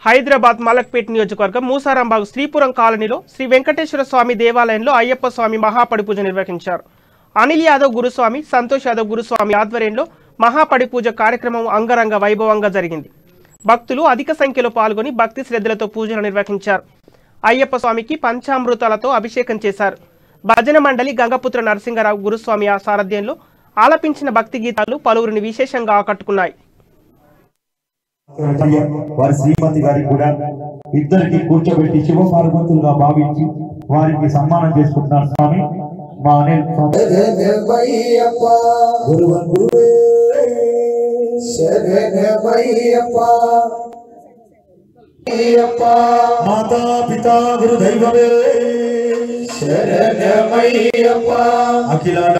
హైదరాబాద్ మలక్పేట్ నియోజకవర్గం మూసారాంబాగ్ శ్రీపురం కాలనీలో శ్రీ వెంకటేశ్వర స్వామి దేవాలయంలో అయ్యప్ప స్వామి మహాపడి పూజ నిర్వహించారు. అనిల్ యాదవ్ గురుస్వామి, సంతోష్ యాదవ్ గురుస్వామి ఆధ్వర్యంలో మహాపడి పూజ కార్యక్రమం అంగరంగ వైభవంగా జరిగింది. భక్తులు అధిక సంఖ్యలో పాల్గొని భక్తి శ్రద్ధలతో పూజలు నిర్వహించారు. అయ్యప్ప స్వామికి పంచామృతాలతో అభిషేకం చేశారు. భజన మండలి గంగపుత్ర నరసింగరావు గురుస్వామి సారథ్యంలో ఆలపించిన భక్తి గీతాలు పలువురిని విశేషంగా ఆకట్టుకున్నాయి. వారి శ్రీమతి గారికి కూడా ఇద్దరికి కూర్చోబెట్టి శివ పార్వతులుగా భావించి వారికి సన్మానం చేసుకుంటున్నారు. స్వామి మా అనిల్ మాతా పితా గురు దైవమే అఖిలాండ